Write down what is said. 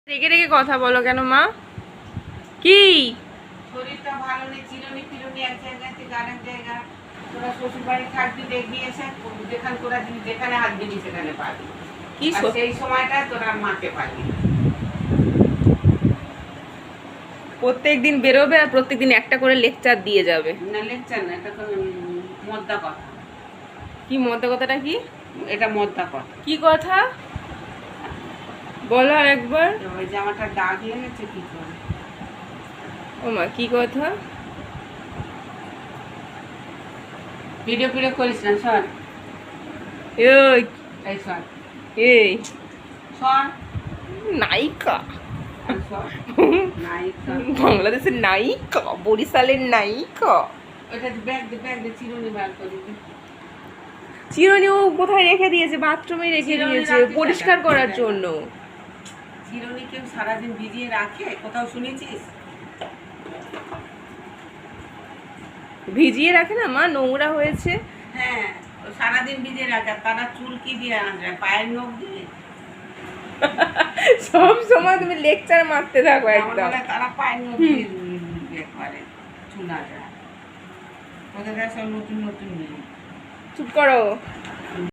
রেগে রেগে কথা বলো কেন মা? কি শরীরটা ভালো নেই, চিরুনি ফিরুনি এক জায়গা থেকে আরেক জায়গা। তোরা শ্বশুর বাড়ি থাকবি, দেখবি এসে যেখানে তোরা যেখানে হাত দিবি সেখানে পাবি। কি আর সেই সময়টা তোরা মাকে পাবি। প্রত্যেকদিন বেরোবে আর প্রত্যেকদিন একটা করে লেকচার দিয়ে যাবে। না লেকচার না, এটা তো মদ্দা কথা। কি মধ্যে কথাটা কি? এটা মদ্দা কথা। কি কথা বলো আর একবার। ওই জামাটা দাগ লেগেছে কি করে? ও মা, কি কথা? ভিডিও ফিডিও করিস না, সর। এই এই সর, এই সর, নায়িকা, সর। নায়িকা। বাংলাদেশের নায়িকা, বরিশালের নায়িকা। ওটা ব্যাগ দে চিরুনি বার করে দে। চিরুনি ও কোথায় রেখে দিয়েছে? বাথরুমে রেখে চিরুনি দিয়েছে রাখতে পরিষ্কার চায় না, করার চায় না। জন্য। চিরুনি কেউ সারাদিন ভিজিয়ে রাখে? কোথাও শুনেছিস? ভিজিয়ে রাখে না মা, নোংরা হয়েছে। হ্যাঁ, ও সারাদিন ভিজিয়ে রাখে। আর তারা চুল কি দিয়ে আনবে? পায়ের নখ দিয়ে? সব সময় তুমি লেকচার মারতে থাকো আমার একদম। মনে হয় তারা পায়ের নখ দিয়ে ইয়ে করে, চুল আঁচড়ায়। ওদের কাছে সব নতুন নতুন নিয়ে। চুপ করো।